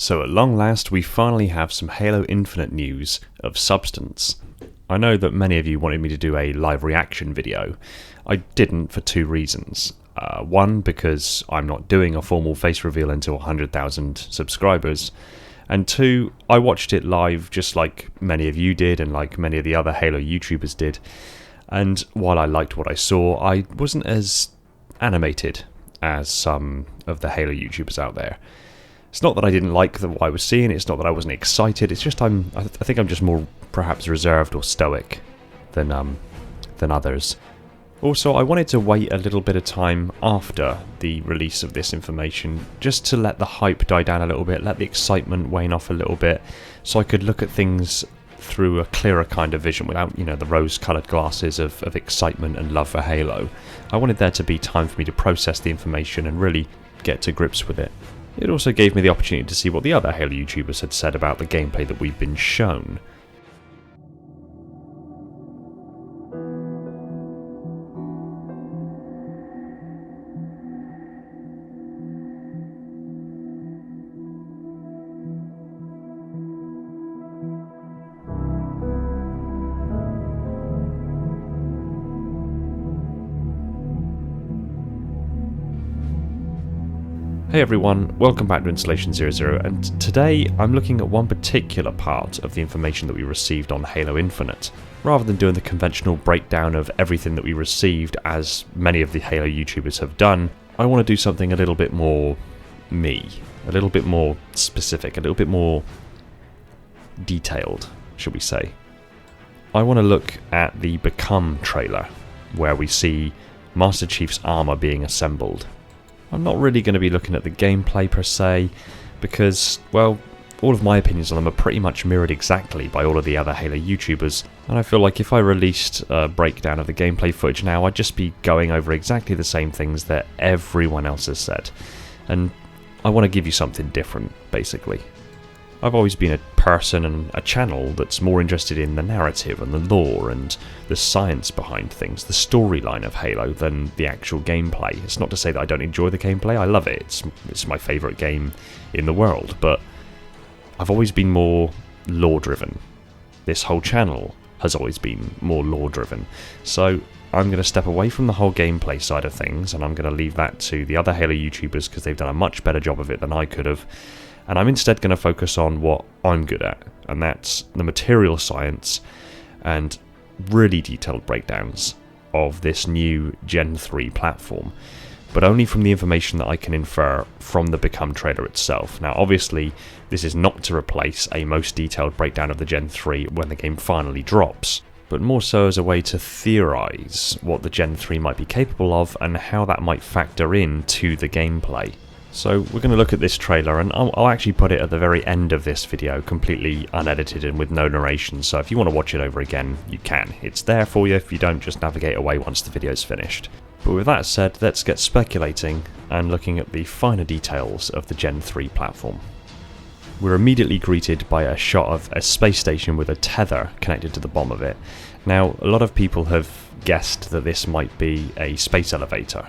So at long last, we finally have some Halo Infinite news of substance. I know that many of you wanted me to do a live reaction video. I didn't for two reasons. One, because I'm not doing a formal face reveal until 100,000 subscribers. And two, I watched it live just like many of you did and like many of the other Halo YouTubers did. And while I liked what I saw, I wasn't as animated as some of the Halo YouTubers out there. It's not that I didn't like what I was seeing, it's not that I wasn't excited, it's just I think I'm just more perhaps reserved or stoic than others. Also, I wanted to wait a little bit of time after the release of this information, just to let the hype die down a little bit, let the excitement wane off a little bit, so I could look at things through a clearer kind of vision without, the rose-coloured glasses of excitement and love for Halo. I wanted there to be time for me to process the information and really get to grips with it. It also gave me the opportunity to see what the other Halo YouTubers had said about the gameplay that we've been shown. Hey everyone, welcome back to Installation 00, and today I'm looking at one particular part of the information that we received on Halo Infinite. Rather than doing the conventional breakdown of everything that we received, as many of the Halo YouTubers have done, I want to do something a little bit more me, a little bit more specific, a little bit more detailed, should we say. I want to look at the Become trailer, where we see Master Chief's armor being assembled. I'm not really going to be looking at the gameplay per se, because, well, all of my opinions on them are pretty much mirrored exactly by all of the other Halo YouTubers, and I feel like if I released a breakdown of the gameplay footage now, I'd just be going over exactly the same things that everyone else has said, and I want to give you something different, basically. I've always been a person and a channel that's more interested in the narrative and the lore and the science behind things, the storyline of Halo, than the actual gameplay. It's not to say that I don't enjoy the gameplay, I love it, it's my favourite game in the world, but I've always been more lore-driven. This whole channel has always been more lore-driven, so I'm going to step away from the whole gameplay side of things, and I'm going to leave that to the other Halo YouTubers because they've done a much better job of it than I could have. And I'm instead going to focus on what I'm good at, and that's the material science and really detailed breakdowns of this new Gen 3 platform, but only from the information that I can infer from the Become trailer itself. Now obviously this is not to replace a most detailed breakdown of the Gen 3 when the game finally drops, but more so as a way to theorise what the Gen 3 might be capable of and how that might factor in to the gameplay. So we're going to look at this trailer, and I'll actually put it at the very end of this video, completely unedited and with no narration, so if you want to watch it over again, you can. It's there for you. If you don't, just navigate away once the video's finished. But with that said, let's get speculating and looking at the finer details of the Gen 3 platform. We're immediately greeted by a shot of a space station with a tether connected to the bottom of it. Now, a lot of people have guessed that this might be a space elevator.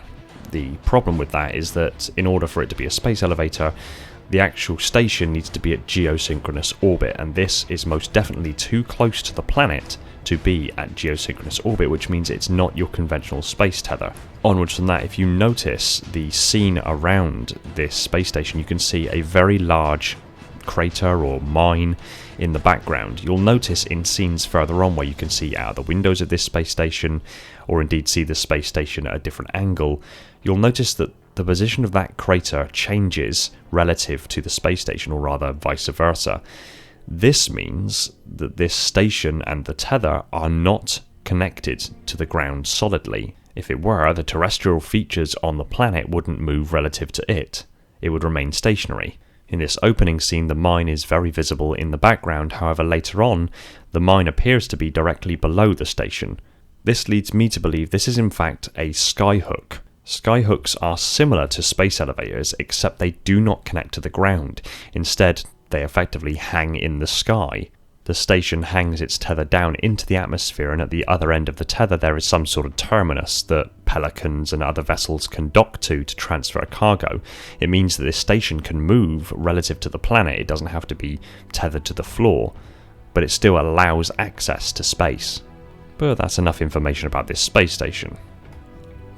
The problem with that is that in order for it to be a space elevator, the actual station needs to be at geosynchronous orbit, and this is most definitely too close to the planet to be at geosynchronous orbit, which means it's not your conventional space tether. Onwards from that, if you notice the scene around this space station, you can see a very large crater or mine in the background. You'll notice in scenes further on where you can see out of the windows of this space station, or indeed see the space station at a different angle, you'll notice that the position of that crater changes relative to the space station, or rather vice versa. This means that this station and the tether are not connected to the ground solidly. If it were, the terrestrial features on the planet wouldn't move relative to it. It would remain stationary. In this opening scene, the mine is very visible in the background, however later on, the mine appears to be directly below the station. This leads me to believe this is in fact a skyhook. Skyhooks are similar to space elevators, except they do not connect to the ground. Instead, they effectively hang in the sky. The station hangs its tether down into the atmosphere, and at the other end of the tether there is some sort of terminus that Pelicans and other vessels can dock to transfer cargo. It means that this station can move relative to the planet. It doesn't have to be tethered to the floor, but it still allows access to space. But that's enough information about this space station.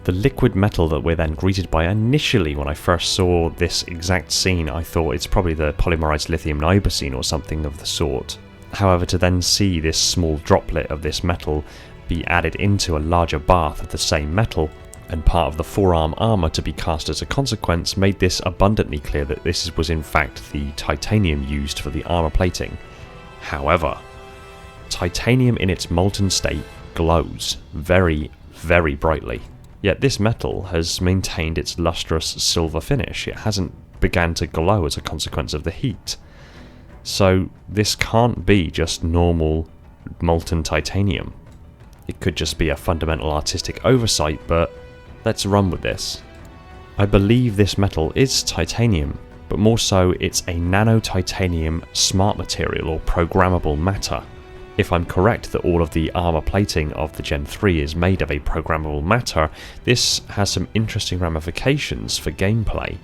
The liquid metal that we're then greeted by, initially when I first saw this exact scene, I thought it's probably the polymerized lithium niobosine or something of the sort. However, to then see this small droplet of this metal be added into a larger bath of the same metal, and part of the forearm armour to be cast as a consequence, made this abundantly clear that this was in fact the titanium used for the armour plating. However, titanium in its molten state glows very, very brightly. Yet this metal has maintained its lustrous silver finish. It hasn't begun to glow as a consequence of the heat. So this can't be just normal molten titanium. It could just be a fundamental artistic oversight, but let's run with this. I believe this metal is titanium, but more so it's a nano-titanium smart material or programmable matter. If I'm correct that all of the armour plating of the Gen 3 is made of a programmable matter, this has some interesting ramifications for gameplay.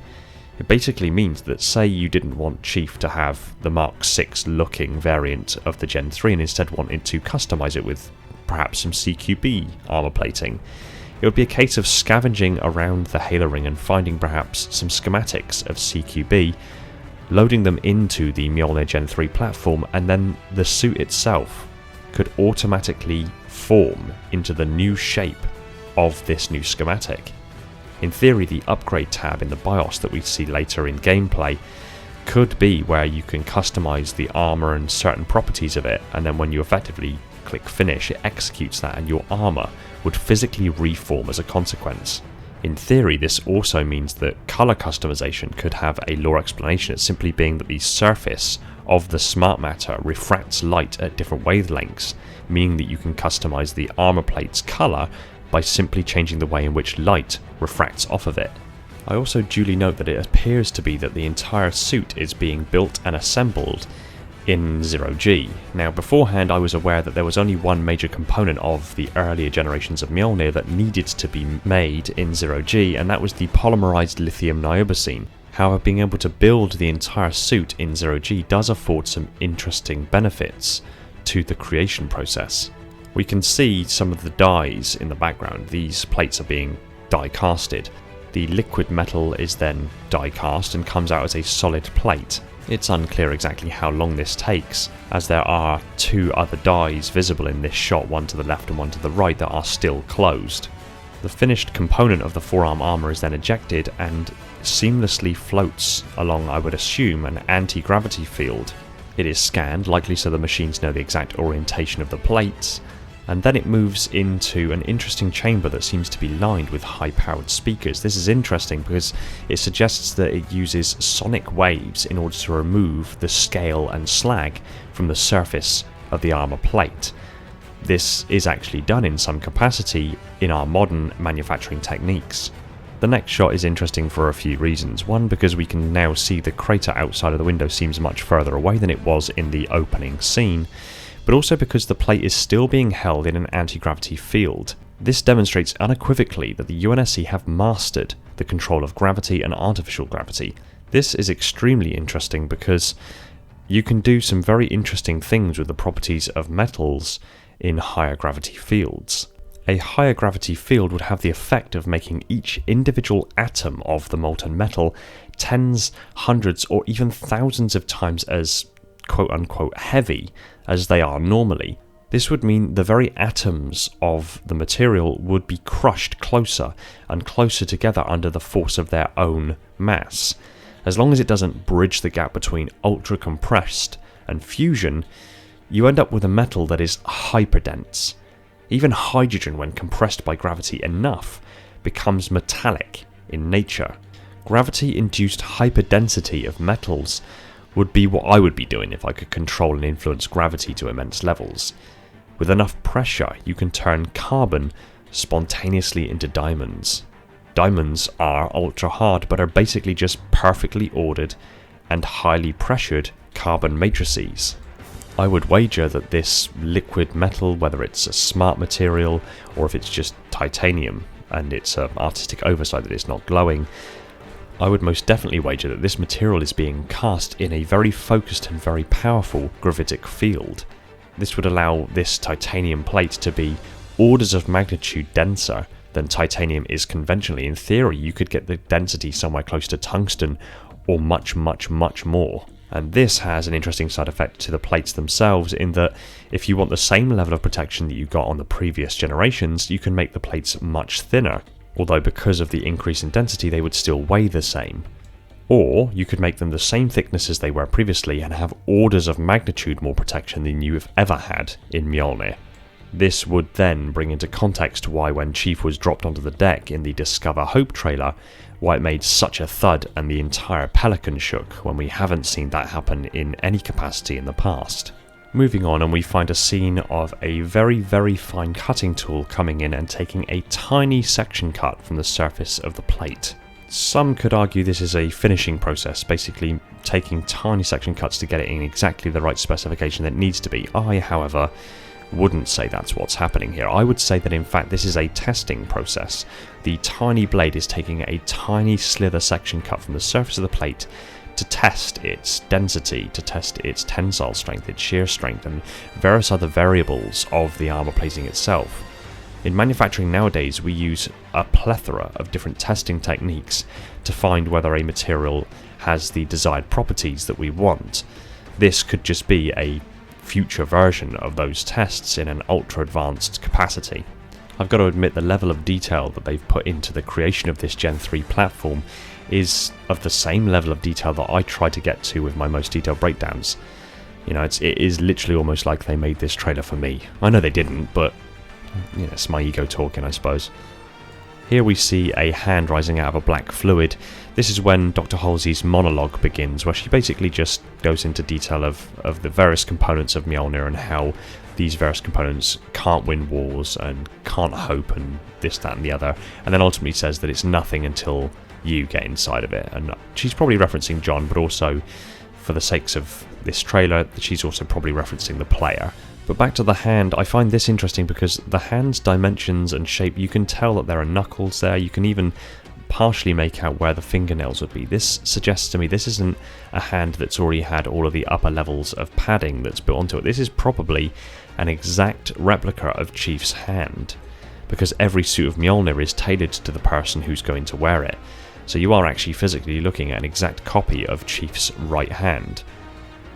It basically means that, say you didn't want Chief to have the Mark 6 looking variant of the Gen 3 and instead wanted to customise it with perhaps some CQB armour plating, it would be a case of scavenging around the Halo ring and finding perhaps some schematics of CQB, loading them into the Mjolnir Gen 3 platform, and then the suit itself could automatically form into the new shape of this new schematic. In theory, the upgrade tab in the BIOS that we see later in gameplay could be where you can customize the armor and certain properties of it, and then when you effectively click finish, it executes that and your armor would physically reform as a consequence. In theory, this also means that color customization could have a lore explanation, it simply being that the surface of the smart matter refracts light at different wavelengths, meaning that you can customize the armor plate's color by simply changing the way in which light refracts off of it. I also duly note that it appears to be that the entire suit is being built and assembled in Zero-G. Now, beforehand I was aware that there was only one major component of the earlier generations of Mjolnir that needed to be made in Zero-G, and that was the polymerized lithium niobosine. However, being able to build the entire suit in Zero-G does afford some interesting benefits to the creation process. We can see some of the dies in the background. These plates are being die casted. The liquid metal is then die cast and comes out as a solid plate. It's unclear exactly how long this takes, as there are two other dies visible in this shot, one to the left and one to the right, that are still closed. The finished component of the forearm armour is then ejected and seamlessly floats along, I would assume, an anti-gravity field. It is scanned, likely so the machines know the exact orientation of the plates, and then it moves into an interesting chamber that seems to be lined with high-powered speakers. This is interesting because it suggests that it uses sonic waves in order to remove the scale and slag from the surface of the armour plate. This is actually done in some capacity in our modern manufacturing techniques. The next shot is interesting for a few reasons. One, because we can now see the crater outside of the window seems much further away than it was in the opening scene, but also because the plate is still being held in an anti-gravity field. This demonstrates unequivocally that the UNSC have mastered the control of gravity and artificial gravity. This is extremely interesting because you can do some very interesting things with the properties of metals in higher gravity fields. A higher gravity field would have the effect of making each individual atom of the molten metal tens, hundreds, or even thousands of times as quote-unquote heavy as they are normally. This would mean the very atoms of the material would be crushed closer and closer together under the force of their own mass. As long as it doesn't bridge the gap between ultra-compressed and fusion, you end up with a metal that is hyperdense. Even hydrogen, when compressed by gravity enough, becomes metallic in nature. Gravity-induced hyperdensity of metals would be what I would be doing if I could control and influence gravity to immense levels. With enough pressure, you can turn carbon spontaneously into diamonds. Diamonds are ultra hard, but are basically just perfectly ordered and highly pressured carbon matrices. I would wager that this liquid metal, whether it's a smart material or if it's just titanium and it's an artistic oversight that it's not glowing, I would most definitely wager that this material is being cast in a very focused and very powerful gravitic field. This would allow this titanium plate to be orders of magnitude denser than titanium is conventionally. In theory, you could get the density somewhere close to tungsten or much, much, much more. And this has an interesting side effect to the plates themselves in that if you want the same level of protection that you got on the previous generations, you can make the plates much thinner. Although because of the increase in density they would still weigh the same. Or you could make them the same thickness as they were previously and have orders of magnitude more protection than you've ever had in Mjolnir. This would then bring into context why when Chief was dropped onto the deck in the Discover Hope trailer, why it made such a thud and the entire Pelican shook when we haven't seen that happen in any capacity in the past. Moving on, and we find a scene of a very, very fine cutting tool coming in and taking a tiny section cut from the surface of the plate. Some could argue this is a finishing process, basically taking tiny section cuts to get it in exactly the right specification that it needs to be. I, however, wouldn't say that's what's happening here. I would say that in fact this is a testing process. The tiny blade is taking a tiny slither section cut from the surface of the plate to test its density, to test its tensile strength, its shear strength, and various other variables of the armor plating itself. In manufacturing nowadays, we use a plethora of different testing techniques to find whether a material has the desired properties that we want. This could just be a future version of those tests in an ultra-advanced capacity. I've got to admit the level of detail that they've put into the creation of this Gen 3 platform is of the same level of detail that I try to get to with my most detailed breakdowns. You know, it is literally almost like they made this trailer for me. I know they didn't, but you know, it's my ego talking, I suppose. Here we see a hand rising out of a black fluid. This is when Dr. Halsey's monologue begins, where she basically just goes into detail of the various components of Mjolnir and how these various components can't win wars and can't hope and this, that and the other, and then ultimately says that it's nothing until you get inside of it. And she's probably referencing John, but also for the sakes of this trailer she's also probably referencing the player. But back to the hand, I find this interesting because the hand's dimensions and shape, you can tell that there are knuckles there, you can even partially make out where the fingernails would be. This suggests to me this isn't a hand that's already had all of the upper levels of padding that's built onto it. This is probably an exact replica of Chief's hand, because every suit of Mjolnir is tailored to the person who's going to wear it. So you are actually physically looking at an exact copy of Chief's right hand.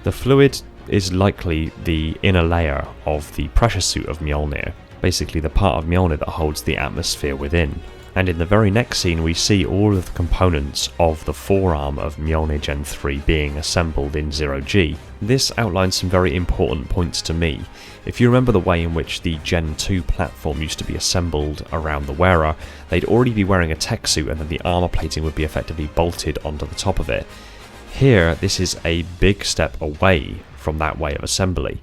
The fluid is likely the inner layer of the pressure suit of Mjolnir, basically the part of Mjolnir that holds the atmosphere within. And in the very next scene we see all of the components of the forearm of Mjolnir Gen 3 being assembled in 0G. This outlines some very important points to me. If you remember the way in which the Gen 2 platform used to be assembled around the wearer, they'd already be wearing a tech suit and then the armor plating would be effectively bolted onto the top of it. Here, this is a big step away from that way of assembly.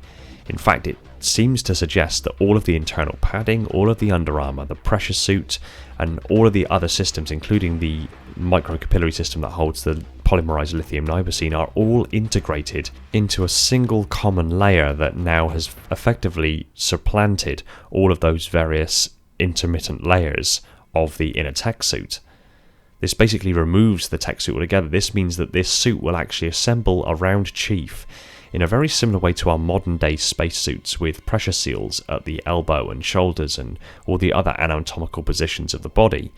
In fact, it seems to suggest that all of the internal padding, all of the under armor, the pressure suit, and all of the other systems, including the microcapillary system that holds the polymerized lithium nibosine, are all integrated into a single common layer that now has effectively supplanted all of those various intermittent layers of the inner tech suit. This basically removes the tech suit altogether. This means that this suit will actually assemble around Chief in a very similar way to our modern day spacesuits, with pressure seals at the elbow and shoulders and all the other anatomical positions of the body.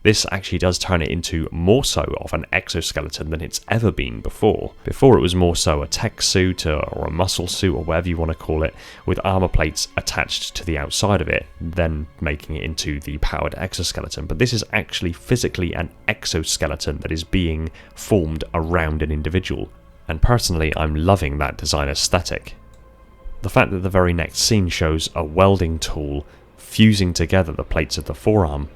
This actually does turn it into more so of an exoskeleton than it's ever been before. Before it was more so a tech suit or a muscle suit or whatever you want to call it, with armor plates attached to the outside of it, then making it into the powered exoskeleton. But this is actually physically an exoskeleton that is being formed around an individual. And personally, I'm loving that design aesthetic. The fact that the very next scene shows a welding tool fusing together the plates of the forearm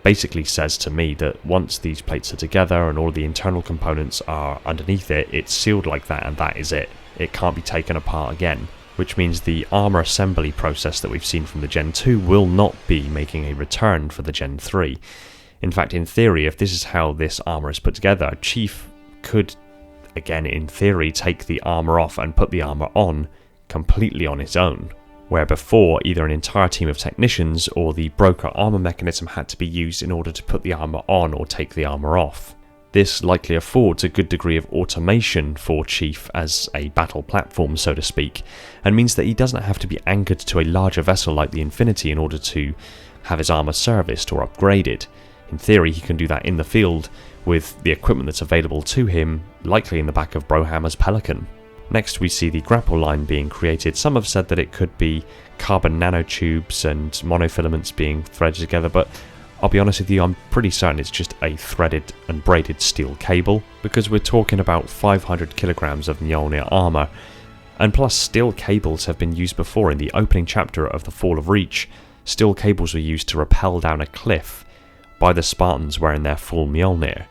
basically says to me that once these plates are together and all the internal components are underneath it, it's sealed like that and that is it. It can't be taken apart again, which means the armor assembly process that we've seen from the Gen 2 will not be making a return for the Gen 3. In fact, in theory, if this is how this armor is put together, Chief could, again in theory, take the armor off and put the armor on completely on its own, where before either an entire team of technicians or the broker armor mechanism had to be used in order to put the armor on or take the armor off. This likely affords a good degree of automation for Chief as a battle platform, so to speak, and means that he doesn't have to be anchored to a larger vessel like the Infinity in order to have his armor serviced or upgraded. In theory, he can do that in the field with the equipment that's available to him, likely in the back of Brohammer's Pelican. Next we see the grapple line being created. Some have said that it could be carbon nanotubes and monofilaments being threaded together, but I'll be honest with you, I'm pretty certain it's just a threaded and braided steel cable, because we're talking about 500 kilograms of Mjolnir armor, and plus steel cables have been used before. In the opening chapter of The Fall of Reach, steel cables were used to rappel down a cliff by the Spartans wearing their full Mjolnir.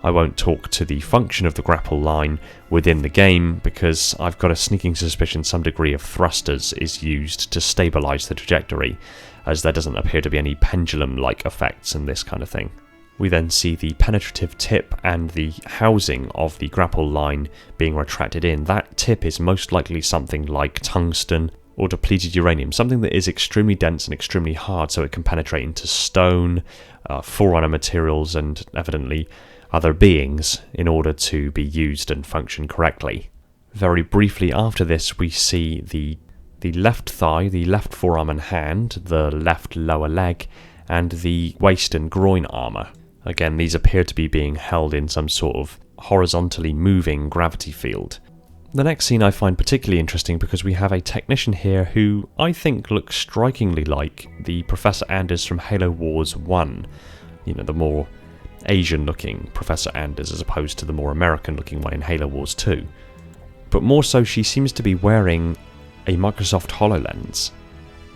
I won't talk to the function of the grapple line within the game, because I've got a sneaking suspicion some degree of thrusters is used to stabilise the trajectory, as there doesn't appear to be any pendulum-like effects and this kind of thing. We then see the penetrative tip and the housing of the grapple line being retracted in. That tip is most likely something like tungsten or depleted uranium, something that is extremely dense and extremely hard, so it can penetrate into stone, Forerunner materials, and evidently other beings in order to be used and function correctly. Very briefly after this, we see the left thigh, the left forearm and hand, the left lower leg, and the waist and groin armour. Again, these appear to be being held in some sort of horizontally moving gravity field. The next scene I find particularly interesting because we have a technician here who I think looks strikingly like the Professor Anders from Halo Wars 1. You know, the more Asian-looking Professor Anders as opposed to the more American-looking one in Halo Wars 2. But more so, she seems to be wearing a Microsoft HoloLens.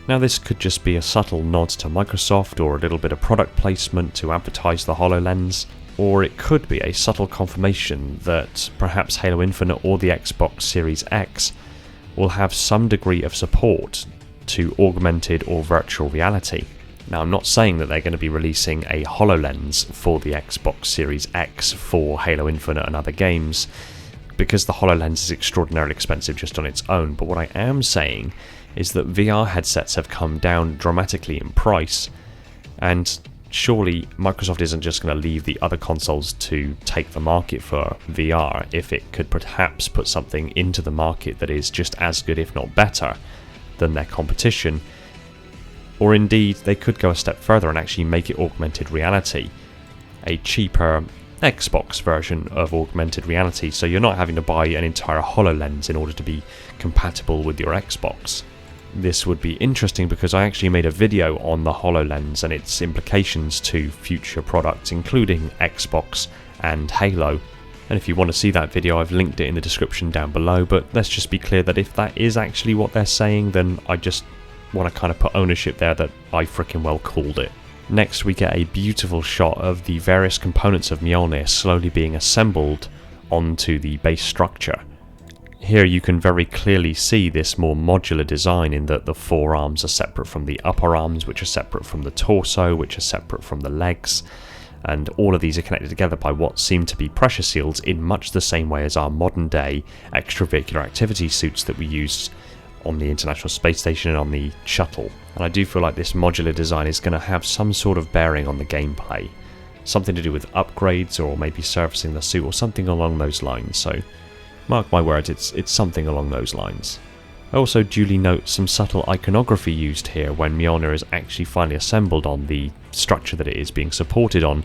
Now this could just be a subtle nod to Microsoft or a little bit of product placement to advertise the HoloLens, or it could be a subtle confirmation that perhaps Halo Infinite or the Xbox Series X will have some degree of support to augmented or virtual reality. Now I'm not saying that they're going to be releasing a HoloLens for the Xbox Series X for Halo Infinite and other games, because the HoloLens is extraordinarily expensive just on its own, but what I am saying is that VR headsets have come down dramatically in price, and surely Microsoft isn't just going to leave the other consoles to take the market for VR if it could perhaps put something into the market that is just as good, if not better, than their competition. Or indeed, they could go a step further and actually make it augmented reality, a cheaper Xbox version of augmented reality, so you're not having to buy an entire HoloLens in order to be compatible with your Xbox. This would be interesting because I actually made a video on the HoloLens and its implications to future products, including Xbox and Halo. And if you want to see that video, I've linked it in the description down below, but let's just be clear that if that is actually what they're saying, then I just want to kind of put ownership there that I frickin' well called it. Next we get a beautiful shot of the various components of Mjolnir slowly being assembled onto the base structure. Here you can very clearly see this more modular design in that the forearms are separate from the upper arms, which are separate from the torso, which are separate from the legs, and all of these are connected together by what seem to be pressure seals in much the same way as our modern day extravehicular activity suits that we use on the International Space Station and on the shuttle. And I do feel like this modular design is going to have some sort of bearing on the gameplay. Something to do with upgrades or maybe servicing the suit or something along those lines, so mark my words, it's something along those lines. I also duly note some subtle iconography used here when Mjolnir is actually finally assembled on the structure that it is being supported on.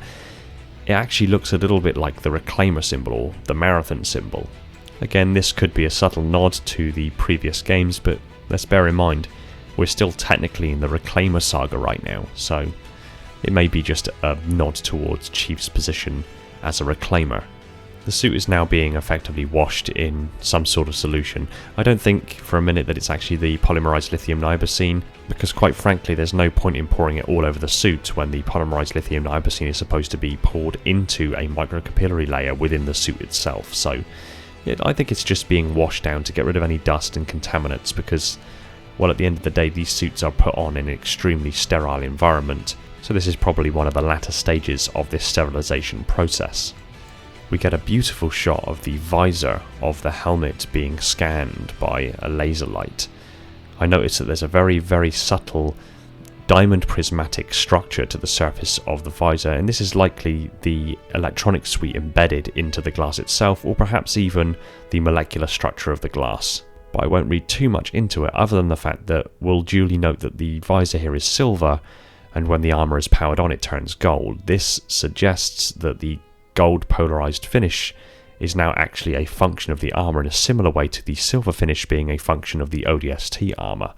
It actually looks a little bit like the Reclaimer symbol or the Marathon symbol. Again, this could be a subtle nod to the previous games, but let's bear in mind, we're still technically in the Reclaimer saga right now, so it may be just a nod towards Chief's position as a Reclaimer. The suit is now being effectively washed in some sort of solution. I don't think for a minute that it's actually the polymerized lithium niobosine, because quite frankly there's no point in pouring it all over the suit when the polymerized lithium niobosine is supposed to be poured into a microcapillary layer within the suit itself, so I think it's just being washed down to get rid of any dust and contaminants because, well, at the end of the day these suits are put on in an extremely sterile environment, so this is probably one of the latter stages of this sterilization process. we get a beautiful shot of the visor of the helmet being scanned by a laser light. I noticed that there's a very, very subtle diamond prismatic structure to the surface of the visor, and this is likely the electronic suite embedded into the glass itself, or perhaps even the molecular structure of the glass. But I won't read too much into it, other than the fact that we'll duly note that the visor here is silver, and when the armour is powered on it turns gold. This suggests that the gold polarised finish is now actually a function of the armour in a similar way to the silver finish being a function of the ODST armour.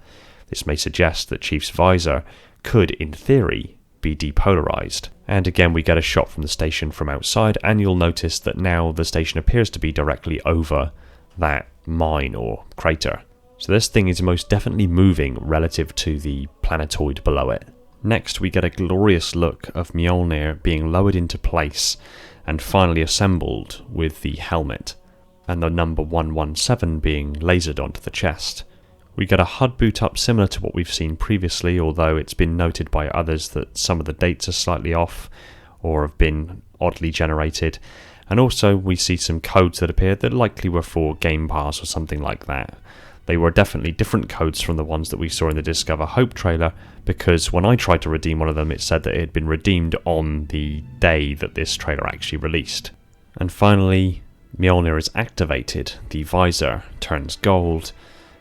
This may suggest that Chief's visor could, in theory, be depolarised. And again, we get a shot from the station from outside, and you'll notice that now the station appears to be directly over that mine or crater. So this thing is most definitely moving relative to the planetoid below it. Next, we get a glorious look of Mjolnir being lowered into place and finally assembled with the helmet, and the number 117 being lasered onto the chest. We get a HUD boot up similar to what we've seen previously, although it's been noted by others that some of the dates are slightly off or have been oddly generated. And also we see some codes that appeared that likely were for Game Pass or something like that. They were definitely different codes from the ones that we saw in the Discover Hope trailer, because when I tried to redeem one of them, it said that it had been redeemed on the day that this trailer actually released. And finally, Mjolnir is activated, the visor turns gold,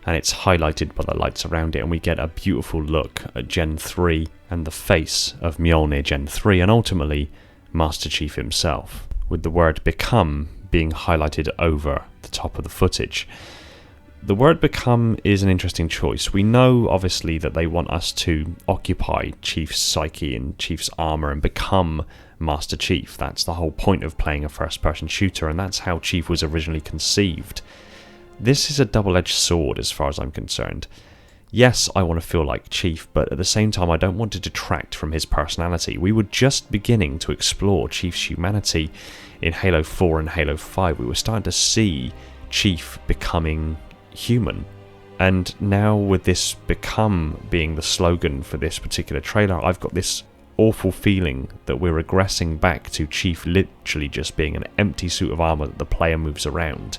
and it's highlighted by the lights around it, and we get a beautiful look at Gen 3 and the face of Mjolnir Gen 3, and ultimately Master Chief himself, with the word Become being highlighted over the top of the footage. The word Become is an interesting choice. We know, obviously, that they want us to occupy Chief's psyche and Chief's armour and become Master Chief. That's the whole point of playing a first-person shooter, and that's how Chief was originally conceived. This is a double-edged sword as far as I'm concerned. Yes, I want to feel like Chief, but at the same time I don't want to detract from his personality. We were just beginning to explore Chief's humanity in Halo 4 and Halo 5. We were starting to see Chief becoming human. And now with this Become being the slogan for this particular trailer, I've got this awful feeling that we're regressing back to Chief literally just being an empty suit of armour that the player moves around.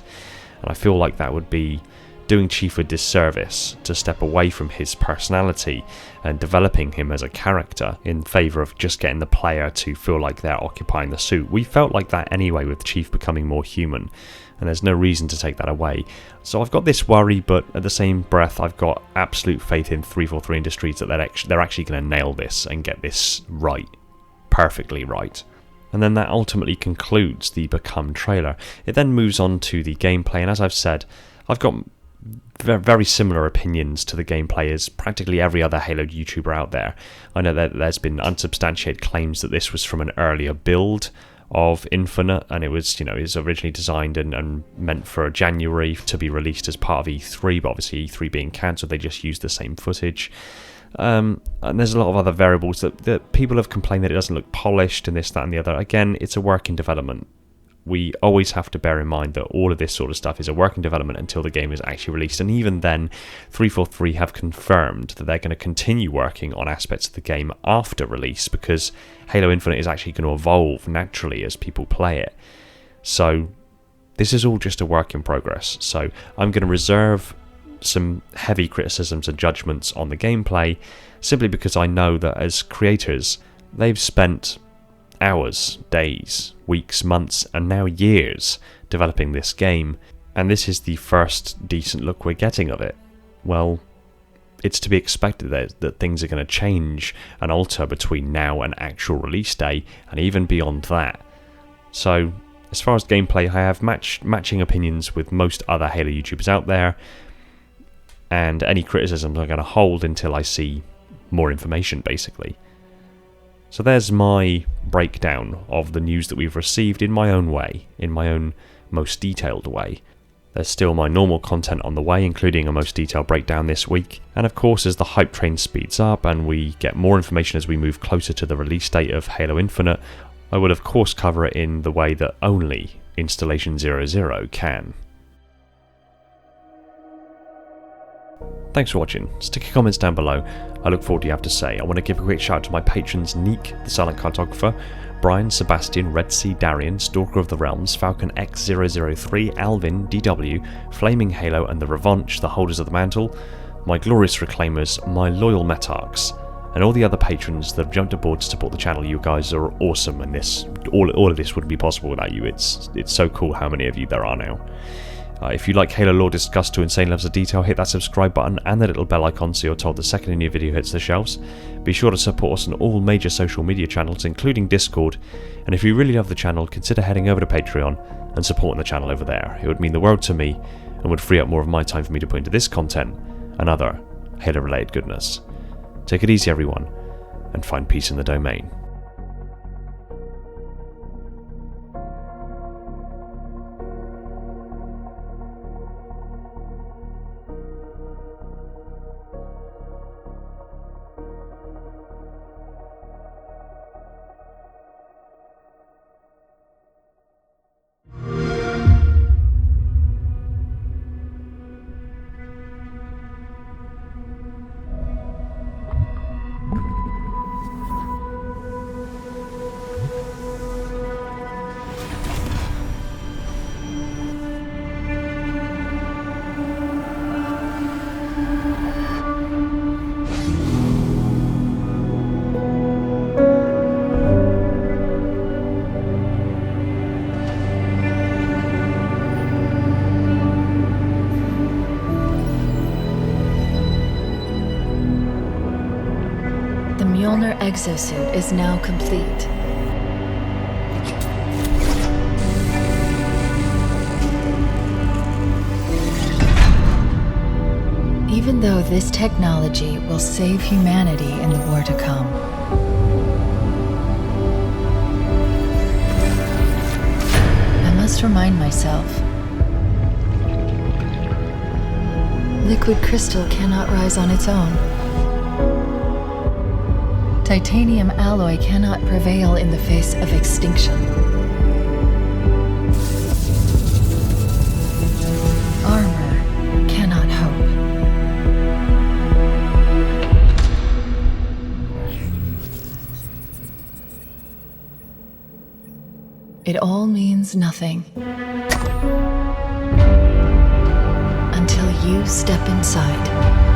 And I feel like that would be doing Chief a disservice to step away from his personality and developing him as a character in favour of just getting the player to feel like they're occupying the suit. We felt like that anyway with Chief becoming more human, and there's no reason to take that away. So I've got this worry, but at the same breath I've got absolute faith in 343 Industries that they're actually going to nail this and get this right, perfectly right. And then that ultimately concludes the Become trailer. It then moves on to the gameplay, and as I've said, I've got very similar opinions to the gameplay as practically every other Halo YouTuber out there. I know that there's been unsubstantiated claims that this was from an earlier build of Infinite, and it was, it was originally designed and meant for January to be released as part of E3, but obviously E3 being cancelled, they just used the same footage. And there's a lot of other variables that people have complained that it doesn't look polished and this, that and the other. Again, it's a work in development. We always have to bear in mind that all of this sort of stuff is a work in development until the game is actually released, and even then 343 have confirmed that they're going to continue working on aspects of the game after release, because Halo Infinite is actually going to evolve naturally as people play it. So this is all just a work in progress, so I'm going to reserve some heavy criticisms and judgments on the gameplay simply because I know that as creators they've spent hours, days, weeks, months and now years developing this game, and this is the first decent look we're getting of it. Well, it's to be expected that things are going to change and alter between now and actual release day, and even beyond that. So as far as gameplay, I have matching opinions with most other Halo YouTubers out there, and any criticisms I'm going to hold until I see more information, basically. So there's my breakdown of the news that we've received in my own way, in my own most detailed way. There's still my normal content on the way, including a most detailed breakdown this week, and of course as the hype train speeds up and we get more information as we move closer to the release date of Halo Infinite, I will of course cover it in the way that only Installation 00 can. Thanks for watching. Stick your comments down below. I look forward to what you have to say. I want to give a quick shout out to my patrons Neek, the Silent Cartographer, Brian, Sebastian, Red Sea Darian, Stalker of the Realms, Falcon X003, Alvin, DW, Flaming Halo and the Revanche, the Holders of the Mantle, my glorious Reclaimers, my loyal Metarchs, and all the other patrons that have jumped aboard to support the channel. You guys are awesome, and all of this wouldn't be possible without you. It's so cool how many of you there are now. If you like Halo lore discussed to insane levels of detail, hit that subscribe button and the little bell icon so you're told the second a new video hits the shelves. Be sure to support us on all major social media channels, including Discord, and if you really love the channel, consider heading over to Patreon and supporting the channel over there. It would mean the world to me and would free up more of my time for me to put into this content and other Halo-related goodness. Take it easy, everyone, and find peace in the domain. The Mjolnir exosuit is now complete. Even though this technology will save humanity in the war to come, I must remind myself, liquid crystal cannot rise on its own. Titanium alloy cannot prevail in the face of extinction. Armor cannot hope. It all means nothing until you step inside.